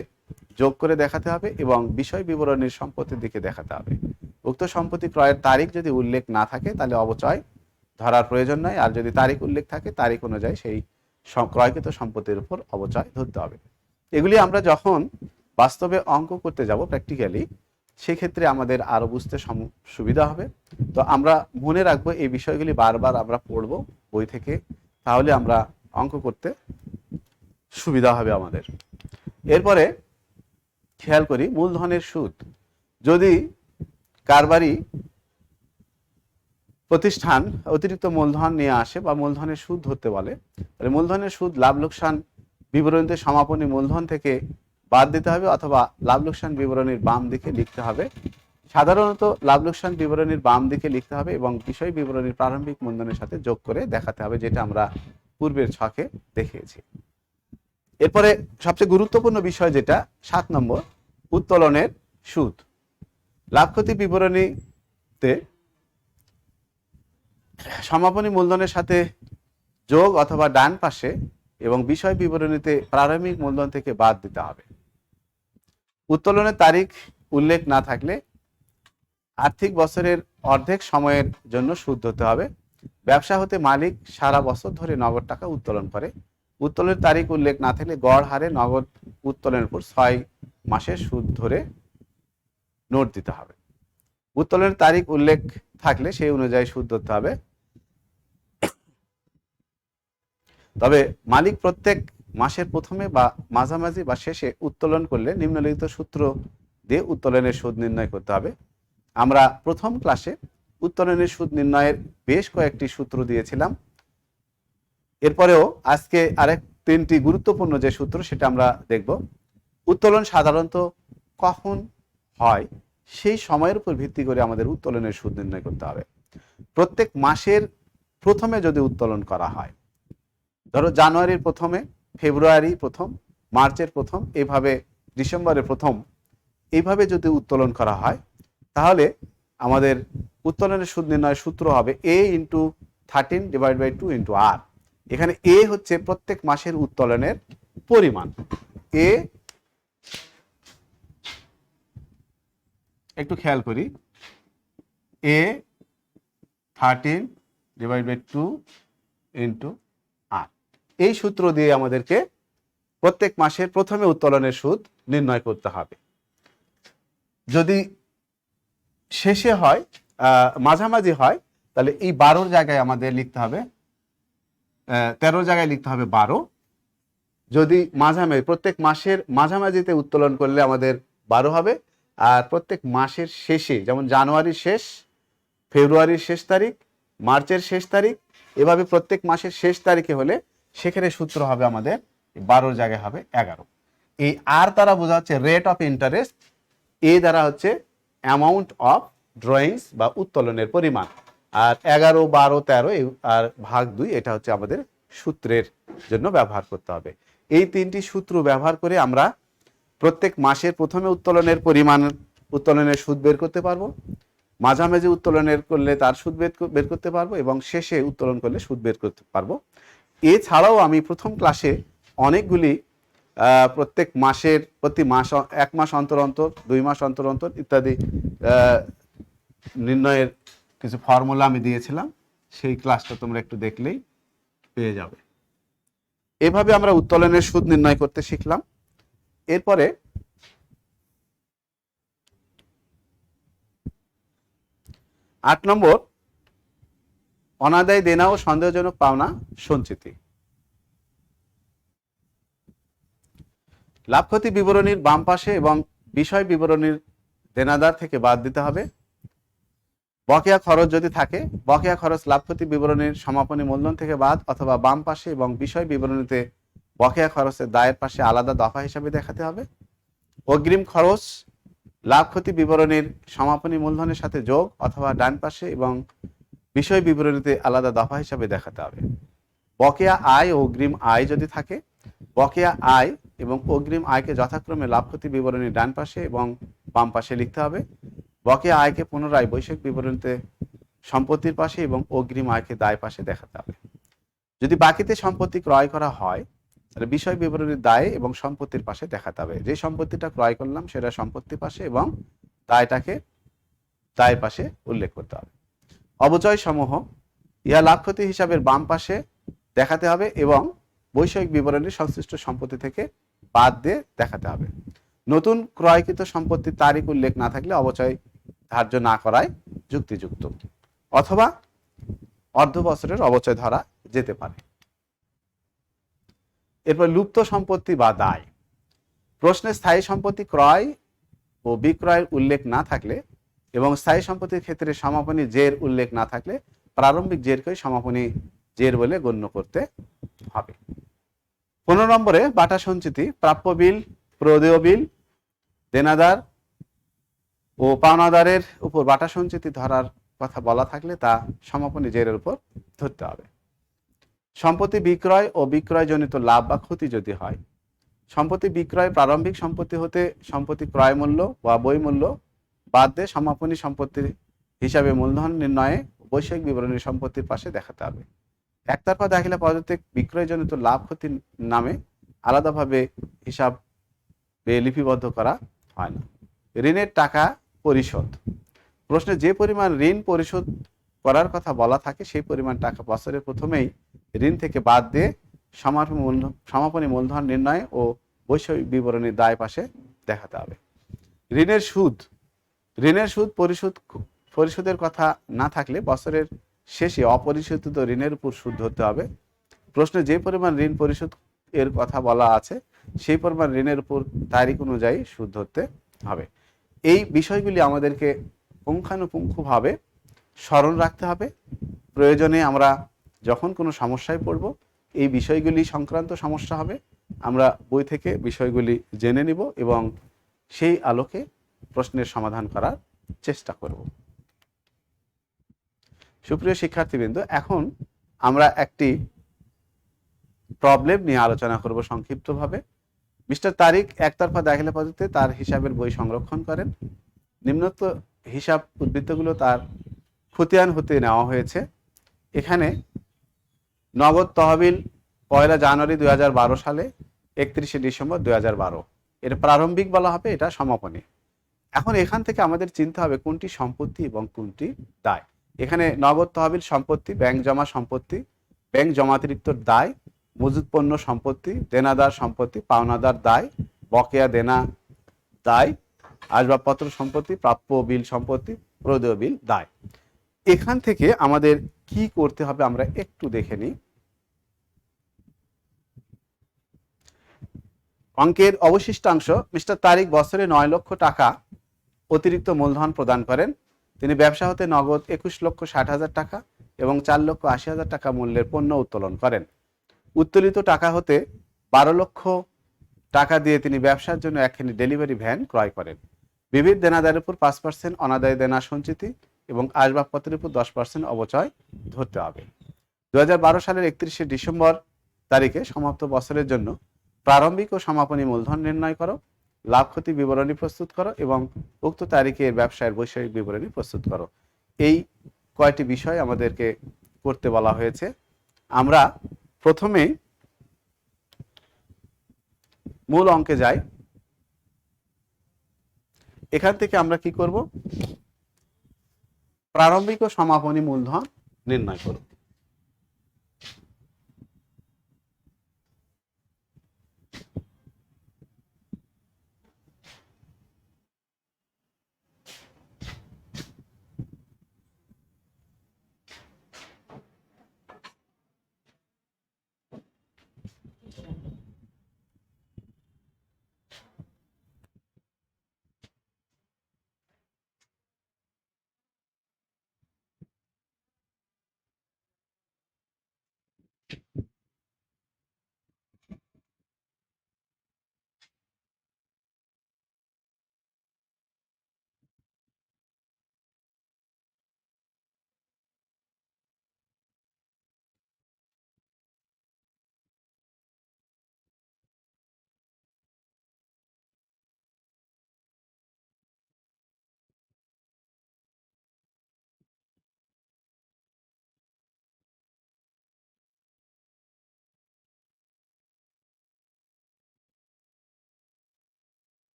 যোগ করে দেখাতে হবে এবং বিষয় বিবরণীর সম্পত্তির দিকে দেখাতে হবে। উক্ত সম্পত্তি ক্রয়ের তারিখ যদি উল্লেখ না থাকে তাহলে অবচয় ধরার প্রয়োজন নয়, আর যদি তারিখ উল্লেখ থাকে তারিখ অনুযায়ী সেই ক্রয়কৃত সম্পত্তির উপর অবচয় ধরতে হবে। এগুলি আমরা যখন বাস্তবে অঙ্ক করতে যাব প্র্যাকটিক্যালি, সেক্ষেত্রে আমাদের আরো বুঝতে সুবিধা হবে। তো আমরা মনে রাখবো এই বিষয়গুলি, বারবার আমরা পড়ব বই থেকে, তাহলে আমরা অঙ্ক করতে সুবিধা হবে আমাদের। এরপরে খেয়াল করি মূলধনের সুদ। যদি কারবারি প্রতিষ্ঠান অতিরিক্ত মূলধন নিয়ে আসে বা মূলধনের সুদ ধরতে বলে তাহলে মূলধনের সুদ লাভ লোকসান বিবরণীতে সমাপনী মূলধন থেকে বাদ দিতে হবে অথবা লাভ লোকসান বিবরণীর বাম দিকে লিখতে হবে। সাধারণত লাভ লোকসান বিবরণীর বাম দিকে লিখতে হবে এবং বিষয় বিবরণীর প্রারম্ভিক মূলধনের সাথে যোগ করে দেখাতে হবে, যেটা আমরা পূর্বের ছকে দেখিয়েছি। এরপরে সবচেয়ে গুরুত্বপূর্ণ বিষয় যেটা 7 নম্বর, উত্তোলনের সুদ। লাভ ক্ষতি বিবরণীতে সমাপনী মূলধনের সাথে যোগ অথবা ডান পাশে এবং বিষয় বিবরণীতে প্রারম্ভিক মূলধন থেকে বাদ দিতে হবে। উত্তোলনের তারিখ উল্লেখ না থাকলে আর্থিক বছরের অর্ধেক সময়ের জন্য সুদ ধরতে হবে। ব্যবসা হতে মালিক সারা বছর ধরে নগদ টাকা উত্তোলন করে। উত্তোলনের তারিখ উল্লেখ না থাকলে গড় হারে নগদ উত্তোলনের উপর 6 মাসের সুদ ধরে নোট দিতে হবে। উত্তোলনের তারিখ উল্লেখ থাকলে সেই অনুযায়ী সুদ ধরতে হবে। তবে মালিক প্রত্যেক মাসের প্রথমে বা মাঝামাঝি বা শেষে উত্তোলন করলে নিম্নলিখিত সূত্র দিয়ে উত্তোলনের সুদ নির্ণয় করতে হবে। আমরা প্রথম ক্লাসে উত্তোলনের সুদ নির্ণয়ের বেশ কয়েকটি সূত্র দিয়েছিলাম। এরপরেও আজকে আরেক 3টি গুরুত্বপূর্ণ যে সূত্র সেটা আমরা দেখব। উত্তোলন সাধারণত কখন হয় সেই সময়ের উপর ভিত্তি করে আমাদের উত্তোলনের সুদ নির্ণয় করতে হবে। প্রত্যেক মাসের প্রথমে যদি উত্তোলন করা হয়, ধরো জানুয়ারির প্রথমে, ফেব্রুয়ারি প্রথম, মার্চের প্রথম, এইভাবে ডিসেম্বরের প্রথম, এইভাবে যদি উত্তোলন করা হয়, তাহলে আমাদের উত্তোলনের সুদ নির্ণয়ের সূত্র হবে a ইন্টু 13/2 × r। এখানে a হচ্ছে প্রত্যেক মাসের উত্তোলনের পরিমাণ। a একটু খেয়াল করি, a 13/2 × r। এই সূত্র দিয়ে আমাদেরকে প্রত্যেক মাসের প্রথমে উত্তোলনের সুদ নির্ণয় করতে হবে। যদি শেষে হয়, মাঝামাঝি হয়, তাহলে এই 12 জায়গায় আমাদের লিখতে হবে 13 জায়গায় লিখতে হবে 12। যদি মাঝামাঝি, প্রত্যেক মাসের মাঝামাঝিতে উত্তোলন করলে আমাদের 12 হবে। আর প্রত্যেক মাসের শেষে, যেমন জানুয়ারির শেষ, ফেব্রুয়ারির শেষ তারিখ, মার্চের শেষ তারিখ, এভাবে প্রত্যেক মাসের শেষ তারিখে হলে সেখানে সূত্র হবে আমাদের 12 জায়গায় হবে 11। এই আর দ্বারা বোঝা হচ্ছে রেট অফ ইন্টারেস্ট, এ দ্বারা হচ্ছে অ্যামাউন্ট অফ ড্রয়িংস বা উত্তোলনের পরিমাণ, আর 11, 12, 13 আর ভাগ 2 এটা হচ্ছে আমাদের সূত্রের জন্য ব্যবহার করতে হবে। এই তিনটি সূত্র ব্যবহার করে আমরা প্রত্যেক মাসের প্রথমে উত্তোলনের পরিমাণ, উত্তোলনের সুদ বের করতে পারবো, মাঝামাঝি উত্তোলনের করলে তার সুদ বের করতে পারবো, এবং শেষে উত্তোলন করলে সুদ বের করতে পারবো। এছাড়াও আমি প্রথম ক্লাসে অনেকগুলি প্রত্যেক মাসের, প্রতি মাস, 1 মাস অন্তর অন্তর, 2 মাস অন্তর অন্তর ইত্যাদি নির্ণয়ের কিছু ফর্মুলা আমি দিয়েছিলাম, সেই ক্লাসটা তোমরা একটু দেখলেই পেয়ে যাবে। এভাবে আমরা উত্তোলনের সুদ নির্ণয় করতে শিখলাম। এরপরে 8 নম্বর, অনাদায়ী দেনা ও সন্দেহজনক পাওনা সঞ্চিতি। লাভ ক্ষতি বিবরণীর বাম পাশে এবং বিষয় বিবরণীর দেনাদার থেকে বাদ দিতে হবে। বকেয়া খরচ যদি থাকে, বকেয়া খরচ লাভ ক্ষতি বিবরণীর সমাপনী মূলধন থেকে বাদ, অথবা বাম পাশে এবং বিষয় বিবরণীতে বকেয়া খরচের দায়ের পাশে আলাদা দফা হিসাবে দেখাতে হবে। অগ্রিম খরচ লাভ ক্ষতি বিবরণীর সমাপনী মূলধনের সাথে যোগ, অথবা ডান পাশে এবং বিষয় বিবরণীতে আলাদা দফা হিসাবে দেখাতে হবে। বকেয়া আয় ও অগ্রিম আয় যদি থাকে, বকেয়া আয় এবং অগ্রিম আয়কে যথাক্রমে লাভ ক্ষতি বিবরণীর ডান পাশে এবং বাম পাশে লিখতে হবে। বকেয়া আয়কে পুনরায় বৈষয়িক বিবরণীতে সম্পত্তির পাশে এবং অগ্রিম আয়কে দায় পাশে দেখাতে হবে। যদি বাকিতে সম্পত্তি ক্রয় করা হয়, তাহলে বিষয় বিবরণীর দায় এবং সম্পত্তির পাশে দেখাতে হবে। যে সম্পত্তিটা ক্রয় করলাম সেটা সম্পত্তির পাশে এবং দায়টাকে দায়ের পাশে উল্লেখ করতে হবে। অবচয় সমূহ ইহা লাভ ক্ষতি হিসাবের বাম পাশে দেখাতে হবে এবং বৈষয়িক বিবরণীর সংশ্লিষ্ট সম্পত্তি থেকে বাদ দিয়ে দেখাতে হবে। নতুন ক্রয়কৃত সম্পত্তির তারিখ উল্লেখ না থাকলে অবচয় ধার্য না করায় যুক্তিযুক্ত, অথবা অর্ধ বছরের অবচয় ধরা যেতে পারে। এরপর লুপ্ত সম্পত্তি বা দায়। প্রশ্নে স্থায়ী সম্পত্তি ক্রয় ও বিক্রয়ের উল্লেখ না থাকলে এবং স্থায়ী সম্পত্তির ক্ষেত্রে সমাপনী জের উল্লেখ না থাকলে প্রারম্ভিক জেরকে সমাপনী জের বলে গণ্য করতে হবে। 15 নম্বরে বাটা সঞ্চিতি। প্রাপ্য বিল, প্রদেয় বিল, দেনাদার ও পাওনাদারের উপর বাটা সঞ্চিতি ধরার কথা বলা থাকলে তা সমাপনী জেরের উপর ধরতে হবে। সম্পত্তি বিক্রয় ও বিক্রয়জনিত লাভ বা ক্ষতি যদি হয়, সম্পত্তি বিক্রয় প্রারম্ভিক সম্পত্তি হতে সম্পত্তি ক্রয় মূল্য বা বই মূল্য বাদ দিয়ে সমাপনী সম্পত্তির হিসাবে মূলধন নির্ণয়ে বৈষয়িক বিবরণী সম্পত্তির পাশে দেখাতে হবে। একতরফা দাখিলা পদ্ধতিতে বিক্রয়জনিত লাভ ক্ষতির নামে আলাদাভাবে হিসাব লিপিবদ্ধ করা হয় না। ঋণের টাকা পরিশোধ। প্রশ্নে যে পরিমাণ ঋণ পরিশোধ করার কথা বলা থাকে সেই পরিমাণ টাকা বছরের প্রথমেই ঋণ থেকে বাদ দিয়ে সমাপনী মূলধন নির্ণয় ও বৈষয়িক বিবরণীর দায় পাশে দেখাতে হবে। ঋণের সুদ। ঋণের সুদ পরিশোধের কথা না থাকলে বছরের শেষে অপরিশোধিত ঋণের উপর সুদ ধরতে হবে। প্রশ্নে যে পরিমাণ ঋণ পরিশোধ এর কথা বলা আছে সেই পরিমাণ ঋণের উপর তারিখ অনুযায়ী সুদ ধরতে হবে। এই বিষয়গুলি আমাদেরকে পুঙ্খানুপুঙ্খভাবে স্মরণ রাখতে হবে। প্রয়োজনে আমরা যখন কোনো সমস্যায় পড়ব, এই বিষয়গুলি সংক্রান্ত সমস্যা হবে, আমরা বই থেকে বিষয়গুলি জেনে নিব এবং সেই আলোকে প্রশ্নের সমাধান করার চেষ্টা করব। সুপ্রিয় শিক্ষার্থীবৃন্দ, এখন আমরা একটি প্রবলেম নিয়ে আলোচনা করব সংক্ষিপ্তভাবে। মিস্টার তারিক একতরফা দাখিলা পদ্ধতিতে তার হিসাবের বই সংরক্ষণ করেন। নিম্নোক্ত হিসাব উদ্বৃত্তগুলো তার খতিয়ান হতে নেওয়া হয়েছে। এখানে নগদ তহবিল 1 জানুয়ারি 2012 সালে 31 ডিসেম্বর 2012, এর প্রারম্ভিক বলা হবে, এটা সমাপনী। এখন এখান থেকে আমাদের চিনতে হবে কোনটি সম্পত্তি এবং কোনটি দায়। এখানে নগদ তহবিল সম্পত্তি, ব্যাংক জমা সম্পত্তি, ব্যাংক জমাতিরিক্ত দায়, মজুদ পণ্য সম্পত্তি, দেনাদার সম্পত্তি, পাওনাদার দায়, বকেয়া দেনা দায়, আসবাবপত্র সম্পত্তি, প্রাপ্য বিল সম্পত্তি, প্রদেয় বিল দায়। এখান থেকে আমাদের কি করতে হবে আমরা একটু দেখে নিই। অঙ্কের অবশিষ্টাংশ, মিস্টার তারিক বছরে 9 লক্ষ টাকা অতিরিক্ত মূলধন প্রদান করেন। তিনি ব্যবসা হতে নগদ 21,60,000 টাকা এবং 4,80,000 টাকা মূল্যের পণ্য উত্তোলন করেন। উত্তোলিত টাকা হতে 12 লক্ষ টাকা দিয়ে তিনি ব্যবসার জন্য একখানি ডেলিভারি ভ্যান ক্রয় করেন। বিবিধ দেনাদারের উপর 5% অনাদায়ী দেনা সঞ্চিতি এবং আসবাবপত্রের উপর 10% অবচয় ধরতে হবে। 2012 সালের 31 ডিসেম্বর তারিখে সমাপ্ত বছরের জন্য প্রারম্ভিক ও সমাপনী মূলধন নির্ণয় করো, লাভ ক্ষতি বিবরণী প্রস্তুত করো এবং উক্ত তারিখের ব্যবসায়ের বৈষয়িক বিবরণী প্রস্তুত করো। এই কয়টি বিষয় আমাদেরকে করতে বলা হয়েছে। আমরা প্রথমে মূল অঙ্কে যাই। এখান থেকে আমরা কি করব? প্রারম্ভিক ও সমাপনী মূলধন নির্ণয় করব।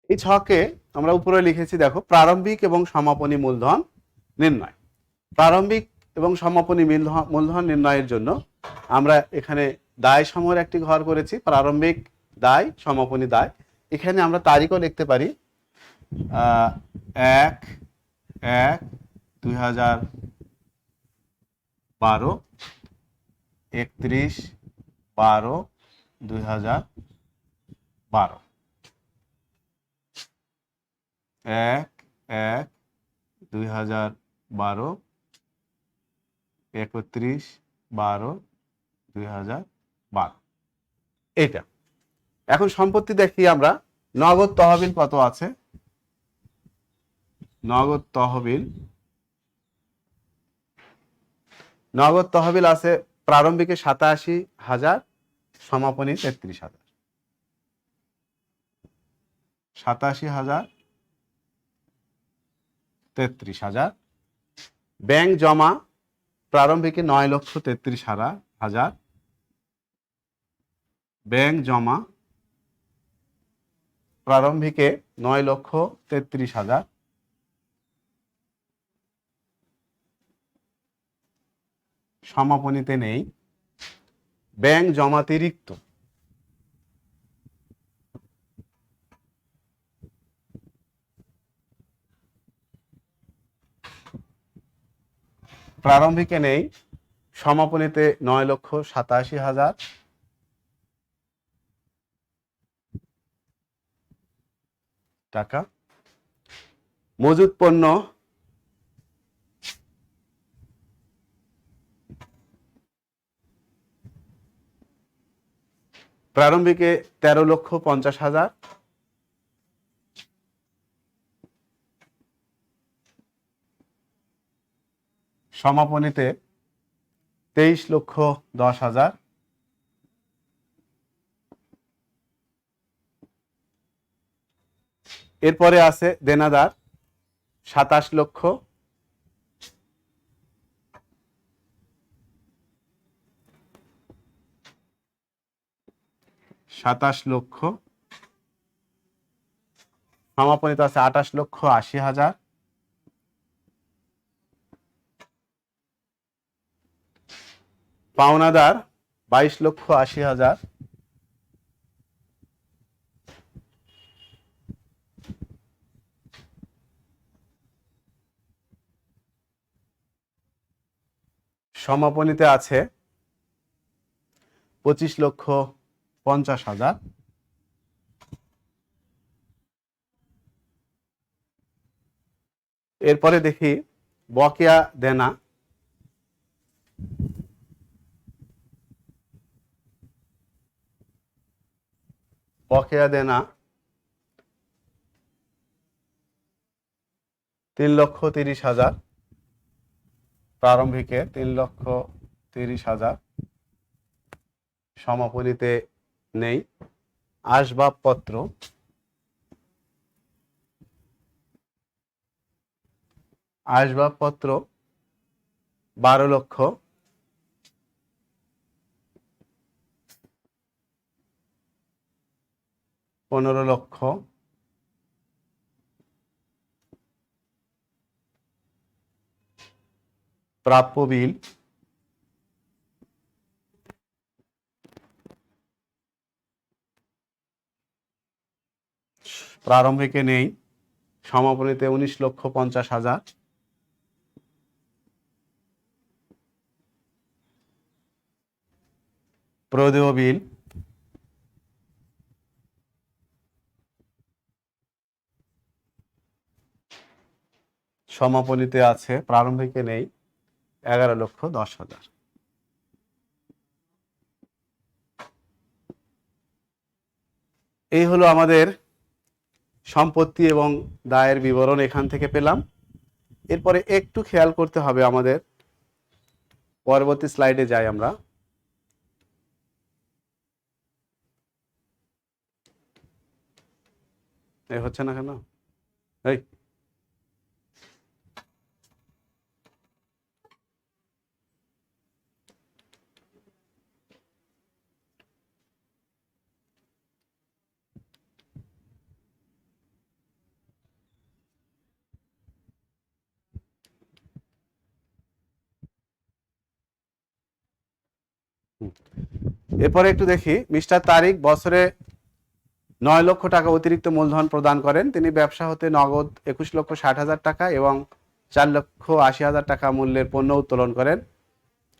এই ছকে আমরা উপরে লিখেছি, দেখো, প্রারম্ভিক এবং সমাপনী মূলধন নির্ণয়। প্রারম্ভিক এবং সমাপনী মূলধন নির্ণয়ের জন্য আমরা এখানে দায় সমূহের একটি ঘর করেছি, প্রারম্ভিক দায়, সমাপনী দায়। এখানে আমরা তারিখও লিখতে পারি 1/1/2012, 31/12/2012, 1/1/2012, 31/12/2012, এটা। এখন সম্পত্তি দেখি আমরা। নগদ তহবিল কত আছে? নগদ তহবিল আছে প্রারম্ভিকে 87,000, সমাপনী 33,000। 87,000, 33,000। ব্যাংক জমা প্রারম্ভিকে 9,33,000। ব্যাংক জমা প্রারম্ভিকে 9,33,000। সমাপনীতে নেই। ব্যাংক জমাতিরিক্ত প্রারম্ভিকে নেই, সমাপনীতে 9,87,000, টাকা। মজুদ পণ্য প্রারম্ভিকে 13,50,000, সমাপনীতে 23,10,000, এরপরে আছে দেনাদার 27 লক্ষ, সমাপনীতে আছে 28,80,000, পাওনাদার 22,80,000, সমাপনীতে আছে 25,50,000, এরপরে দেখি বকেয়া দেনা, বকেয়া দেনা 3,30,000, প্রারম্ভিকে 3,30,000, সমাপনীতে নেই। আসবাবপত্র 12 লক্ষ, পনেরো লক্ষ, প্রাপ্য বিল প্রারম্ভিকে নেই, সমাপনীতে 19,50,000, প্রদেয় বিল সমাপনীতে আছে, প্রারম্ভিকে নেই, 11,10,000। এই হলো আমাদের সম্পত্তি এবং দায়ের বিবরণ এখান থেকে পেলাম। এরপরে একটু খেয়াল করতে হবে আমাদের, পরবর্তী স্লাইডে যাই আমরা। এই হচ্ছে না কেন? এই এরপরে একটু দেখি, মিস্টার তারিক বছরে 9 লক্ষ টাকা অতিরিক্ত মূলধন প্রদান করেন। তিনি ব্যবসা হতে নগদ 21,60,000 টাকা এবং 4,80,000 টাকা মূল্যের পণ্য উত্তোলন করেন।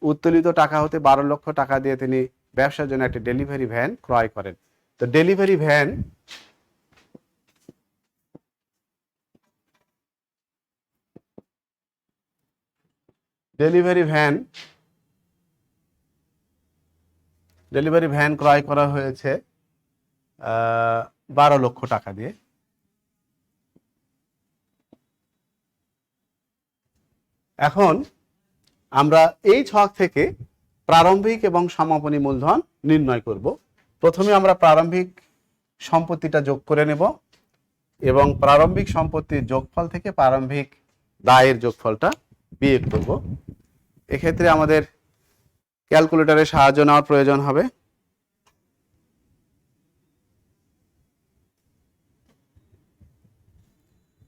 উত্তোলিত টাকা হতে 12 লক্ষ টাকা দিয়ে তিনি ব্যবসার জন্য একটি ডেলিভারি ভ্যান ক্রয় করেন। তো ডেলিভারি ভ্যান ক্রয় করা হয়েছে 12 লক্ষ টাকা দিয়ে। এখন আমরা এই ছক থেকে প্রারম্ভিক এবং সমাপনী মূলধন নির্ণয় করব। প্রথমে আমরা প্রারম্ভিক সম্পত্তিটা যোগ করে নেব এবং প্রারম্ভিক সম্পত্তির যোগফল থেকে প্রারম্ভিক দায়ের যোগফলটা বিয়োগ করব। এক্ষেত্রে আমাদের ক্যালকুলেটরের সাহায্য নেওয়ার প্রয়োজন হবে।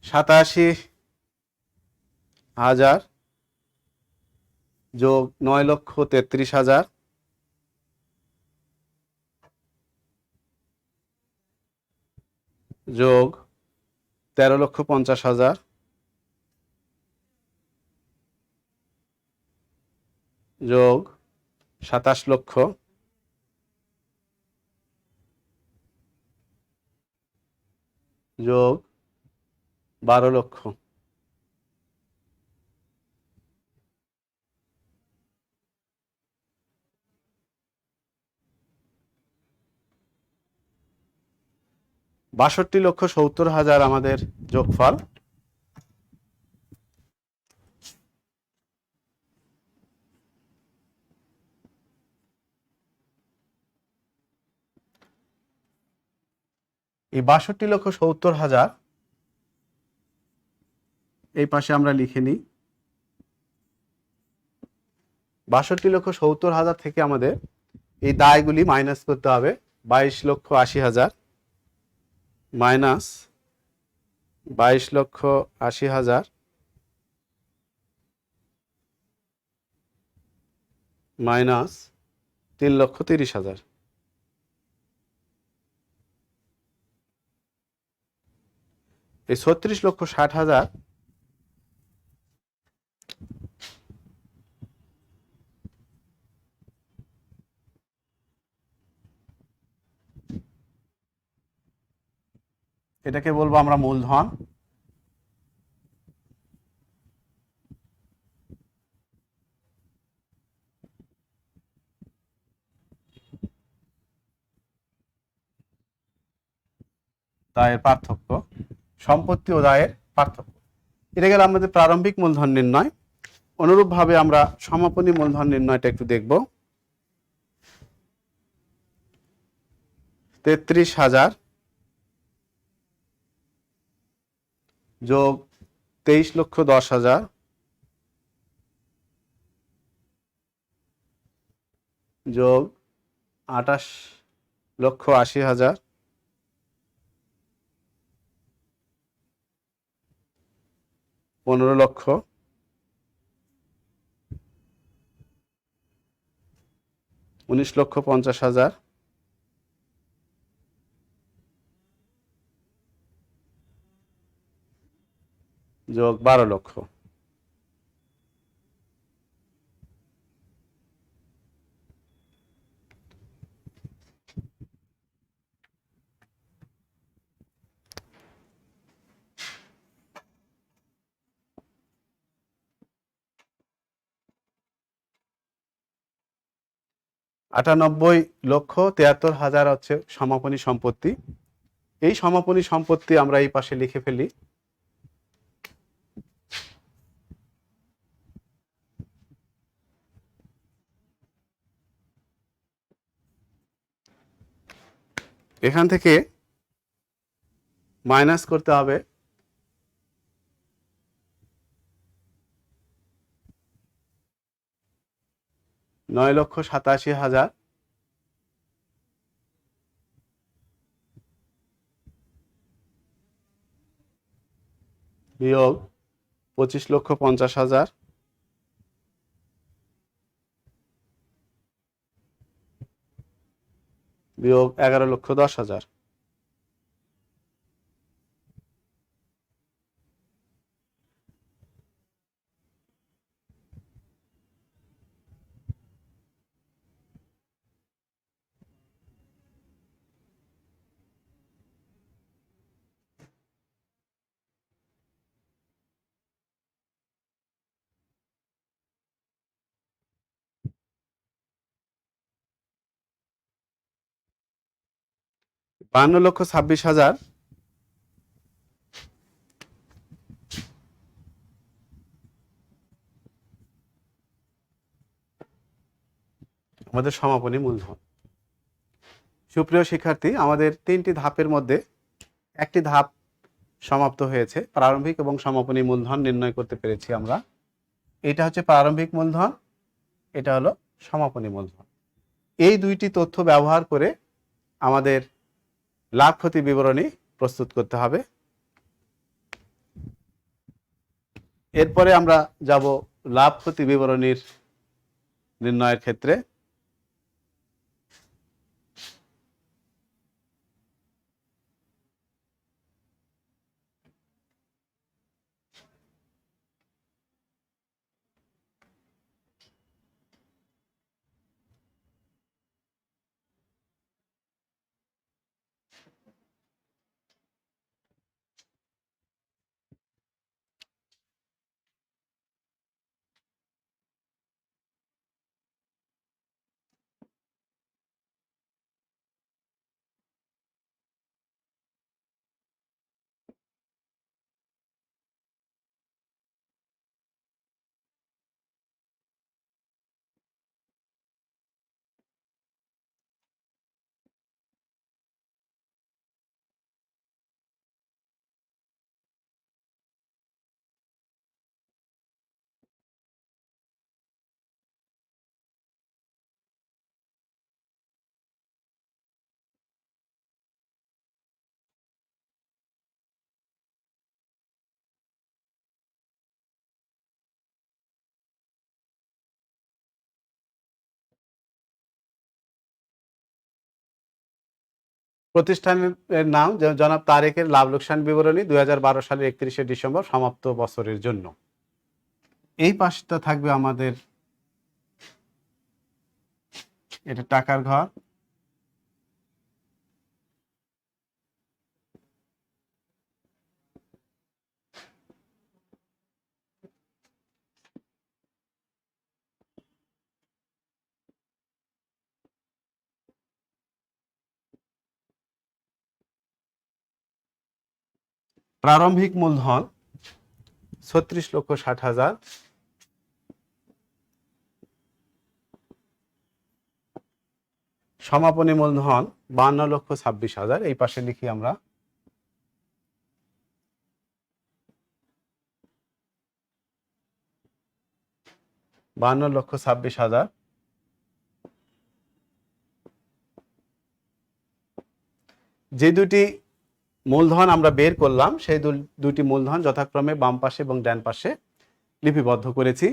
$87,000 যোগ 9,33,000 যোগ 13,50,000 যোগ 27 লক্ষ যোগ 12 লক্ষ। 62,70,000 আমাদের যোগফল। এই 62,70,000 এই পাশে আমরা লিখে নিই। 62,70,000 থেকে আমাদের এই দায়গুলি মাইনাস করতে হবে। 22,80,000 মাইনাস 22,80,000 মাইনাস 3,30,000। এই 36,60,000 এটাকে বলবো আমরা মূলধন। দায়ের পার্থক্য, সম্পত্তি ও দায়ের পার্থক্য। এটা গেল আমাদের প্রারম্ভিক মূলধন নির্ণয়। অনুরূপভাবে আমরা সমাপনী মূলধন নির্ণয়টা একটু দেখব। 33,000 যোগ 23,10,000 যোগ 28,80,000 15 লক্ষ 19,50,000 যোগ 12 লক্ষ। $98,73,000 হচ্ছে সমাপনী সম্পত্তি। এই সমাপনী সম্পত্তি আমরা এই পাশে লিখে ফেলি। এখান থেকে মাইনাস করতে হবে 9,87,000 বিয়োগ 25,50,000 বিয়োগ 11,10,000। $52,26,000 আমাদের সমাপনী মূলধন। সুপ্রিয় শিক্ষার্থী, আমাদের 3টি ধাপের মধ্যে একটি ধাপ সমাপ্ত হয়েছে। প্রারম্ভিক এবং সমাপনী মূলধন নির্ণয় করতে পেরেছি আমরা। এটা হচ্ছে প্রারম্ভিক মূলধন, এটা হলো সমাপনী মূলধন। এই দুইটি তথ্য ব্যবহার করে আমাদের লাভ ক্ষতি বিবরণী প্রস্তুত করতে হবে। এরপরে আমরা যাব লাভ ক্ষতি বিবরণীর নির্ণয়ের ক্ষেত্রে। প্রতিষ্ঠানের নাম জনাব তারেকের লাভ লোকসান বিবরণী 2012 সালের 31শে ডিসেম্বর সমাপ্ত বছরের জন্য। এই পাশটা থাকবে আমাদের, এটা টাকার ঘর, প্রারম্ভিক মূলধন 36,60,000, সমাপনী মূলধন 52,26,000। এই পাশে লিখি আমরা। $52,26,000। যে দুটি মূলধন আমরা বের করলাম সেই দুটি মূলধন যথাক্রমে বাম পাশে এবং ডান পাশে লিপিবদ্ধ করেছি।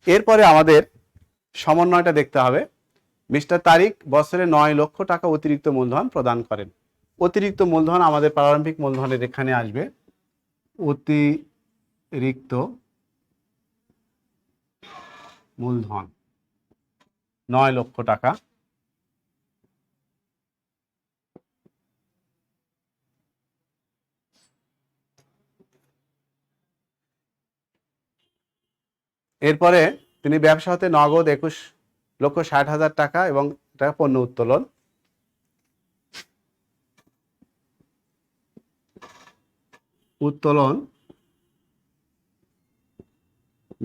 এরপরে আমাদের সমন্বয়টা দেখতে হবে। মিস্টার তারিক বছরে 9 লক্ষ টাকা অতিরিক্ত মূলধন প্রদান করেন। অতিরিক্ত মূলধন আমাদের প্রারম্ভিক মূলধনের এখানে আসবে, অতিরিক্ত মূলধন 9 লক্ষ টাকা। এরপরে তিনি ব্যবসা হতে নগদ 21,60,000 টাকা এবং টাকা পণ্য উত্তোলন,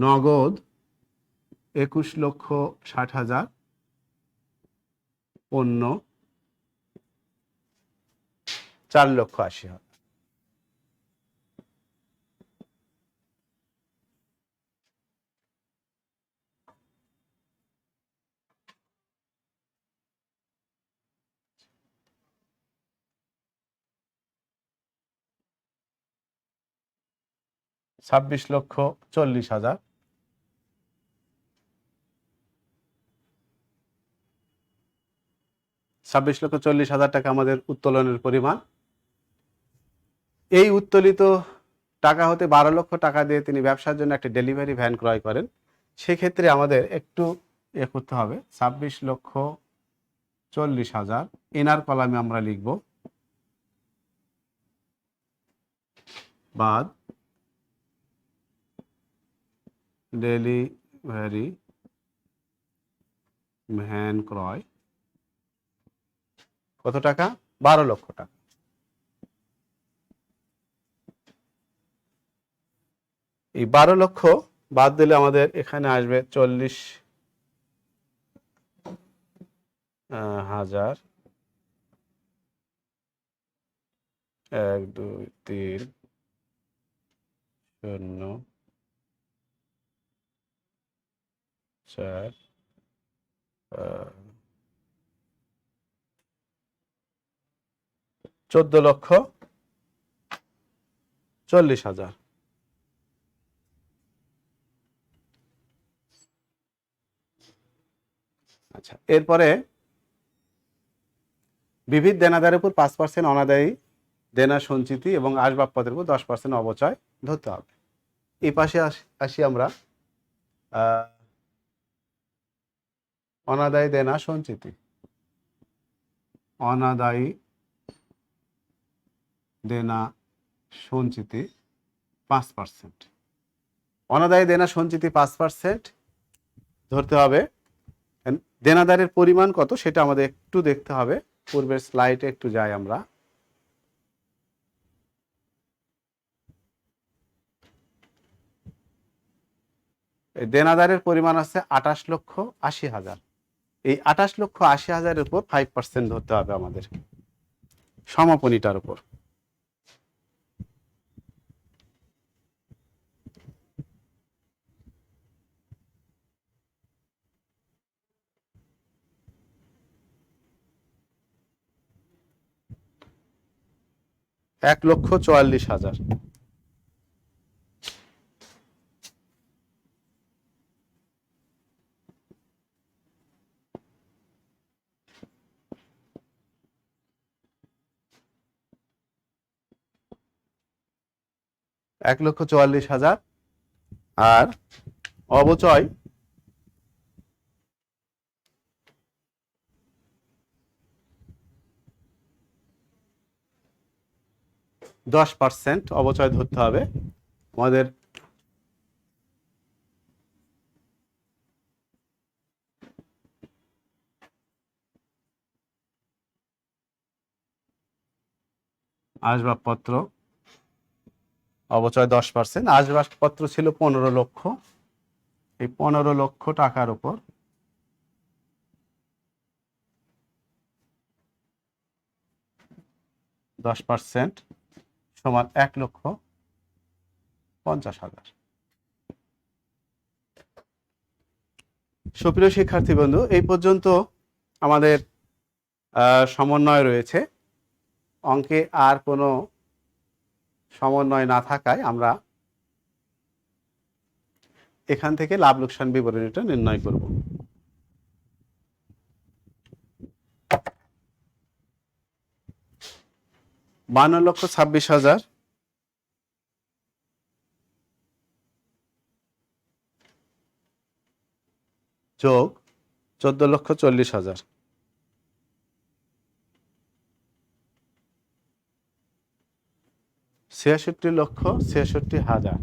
নগদ 21,60,000, পণ্য 4,80,000। 26,40,000। টাকা আমাদের উত্তোলনের পরিমাণ। এই উত্তোলিত টাকা হতে 12 লক্ষ টাকা দিয়ে তিনি ব্যবসার জন্য একটা ডেলিভারি ভ্যান ক্রয় করেন। সেক্ষেত্রে আমাদের একটু করতে হবে। 26,40,000 এনার কলামে আমরা লিখব, বাদ ডেলিভারি ভ্যান ক্রয় কত টাকা? 12 লক্ষ টাকা। এই 12 লক্ষ বাদ দিলে আমাদের এখানে আসবে 40,000। 1 2 3 0 4 14,40,000। আচ্ছা, এরপরে বিবিধ দেনাদারের উপর 5% অনাদায়ী দেনা সঞ্চিতি এবং আসবাবপত্রের উপর 10% অবচয় ধরতে হবে। এই পাশে আসি আমরা, অনাদায়ী দেনা সঞ্চিতি, অনাদায়ী দেনা সঞ্চিতি 5%। অনাদায়ী দেনা সঞ্চিতি 5% ধরতে হবে। দেনাদারের পরিমাণ কত সেটা আমাদের একটু দেখতে হবে। পূর্বের স্লাইডে একটু যাই আমরা। এই দেনাদারের পরিমাণ আছে 28,80,000। এই 28,80,000 উপর 5% ধরতে হবে আমাদের সমাপনীটার উপর। $1,44,000। 1,44,000 আর অবচয় 10% অবচয় ধরতে হবে আমাদের। আসবাবপত্র অবচয় 10%। আসবাবপত্র ছিল 15 লক্ষ। এই 15 লক্ষ টাকার উপর 10% সমান 1,50,000। সুপ্রিয় শিক্ষার্থী বন্ধু, এই পর্যন্ত আমাদের সমন্বয় রয়েছে। অঙ্কে আর কোনো সমন্বয় না থাকায় আমরা এখান থেকে লাভ লোকসান বিবরণীটা নির্ণয় করব। $52,26,000 যোগ 14,40,000 66,66,000।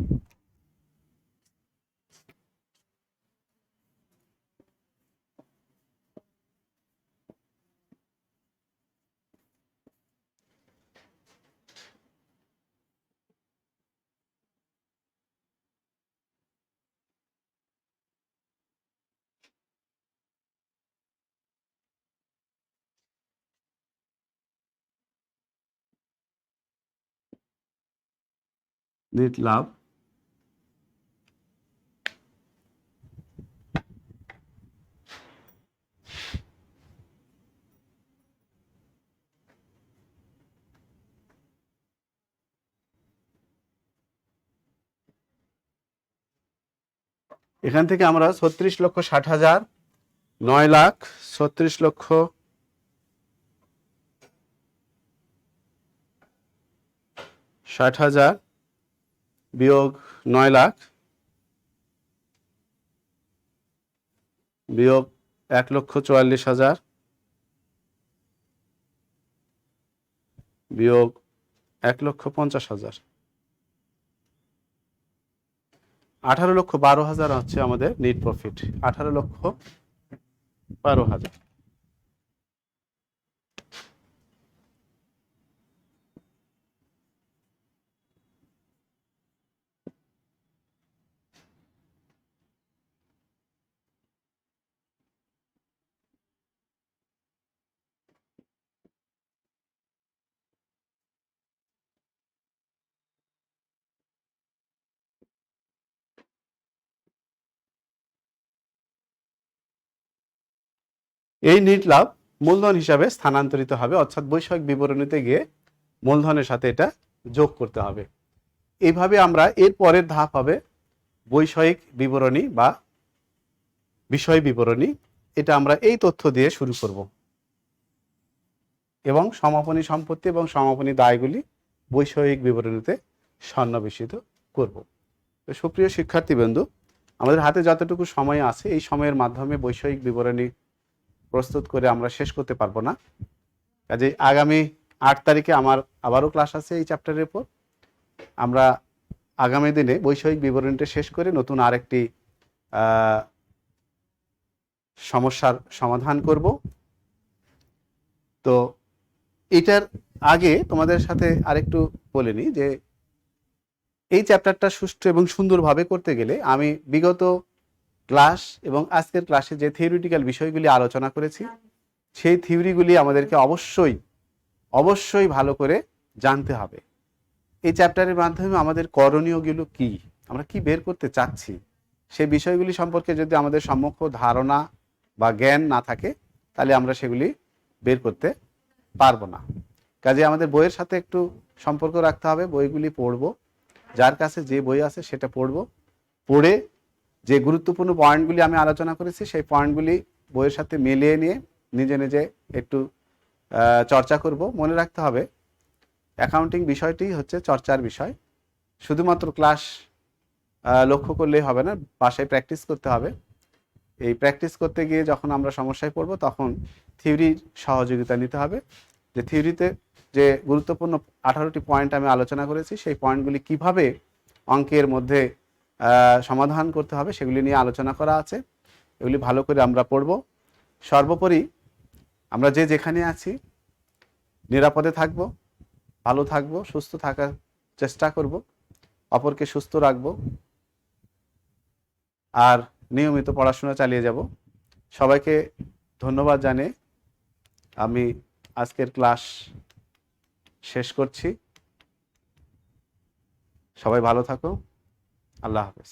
নেট লাভ এখান থেকে আমরা 36,60,000, 9,00,000, 36,60,000 বিয়োগ 9,00,000 বিয়োগ 1,44,000 বিয়োগ 1,50,000 18,12,000 হচ্ছে আমাদের নেট প্রফিট। 18,12,000। এই নেট লাভ মূলধন হিসাবে স্থানান্তরিত হবে, অর্থাৎ বৈষয়িক বিবরণীতে গিয়ে মূলধনের সাথে এটা যোগ করতে হবে। এইভাবে আমরা এর পরের ধাপ হবে বৈষয়িক বিবরণী বা বিষয় বিবরণী। এটা আমরা এই তথ্য দিয়ে শুরু করব এবং সমাপনী সম্পত্তি এবং সমাপনী দায়গুলি বৈষয়িক বিবরণীতে সন্নিবেশিত করব। তো সুপ্রিয় শিক্ষার্থীবৃন্দু, আমাদের হাতে যতটুকু সময় আছে এই সময়ের মাধ্যমে বৈষয়িক বিবরণী প্রস্তুত করে আমরা শেষ করতে পারবো না। কাজেই আগামী 8 তারিখে আমার আবারও ক্লাস আছে এই চ্যাপ্টারের উপর। আমরা আগামী দিনে বৈষয়িক বিবরণীটা শেষ করে নতুন আরেকটি সমস্যার সমাধান করব। তো এটার আগে তোমাদের সাথে আরেকটু বলে নিই যে এই চ্যাপ্টারটা সুষ্ঠু এবং সুন্দরভাবে করতে গেলে আমি বিগত ক্লাস এবং আজকের ক্লাসে যে থিওরিটিক্যাল বিষয়গুলি আলোচনা করেছি সেই থিওরিগুলি আমাদেরকে অবশ্যই ভালো করে জানতে হবে। এই চ্যাপ্টারের মাধ্যমে আমাদের করণীয়গুলো কি, আমরা কি বের করতে চাচ্ছি, সেই বিষয়গুলি সম্পর্কে যদি আমাদের সম্মুখ ধারণা বা জ্ঞান না থাকে তাহলে আমরা সেগুলি বের করতে পারবো না। কাজে আমাদের বইয়ের সাথে একটু সম্পর্ক রাখতে হবে, বইগুলি পড়বো, যার কাছে যে বই আছে সেটা পড়বো, পড়ে যে গুরুত্বপূর্ণ পয়েন্টগুলি আমি আলোচনা করেছি সেই পয়েন্টগুলি বইয়ের সাথে মিলিয়ে নিয়ে নিজে নিজে একটু চর্চা করব। মনে রাখতে হবে অ্যাকাউন্টিং বিষয়টি হচ্ছে চর্চার বিষয়। শুধুমাত্র ক্লাস লক্ষ্য করলেই হবে না, বাসায় প্র্যাকটিস করতে হবে। এই প্র্যাকটিস করতে গিয়ে যখন আমরা সমস্যায় পড়ব তখন থিওরির সহযোগিতা নিতে হবে। যে থিওরিতে যে গুরুত্বপূর্ণ 18টি পয়েন্ট আমি আলোচনা করেছি, সেই পয়েন্টগুলি কিভাবে অঙ্কের মধ্যে সমাধান করতে হবে সেগুলি নিয়ে আলোচনা করা আছে। এগুলি ভালো করে আমরা পড়ব। সর্বোপরি আমরা যে যেখানে আছি নিরাপদে থাকব, ভালো থাকব, সুস্থ থাকার চেষ্টা করব, অপরকে সুস্থ রাখব, আর নিয়মিত পড়াশোনা চালিয়ে যাব। সবাইকে ধন্যবাদ জানিয়ে আমি আজকের ক্লাস শেষ করছি। সবাই ভালো থাকো। আল্লাহ হাফেজ।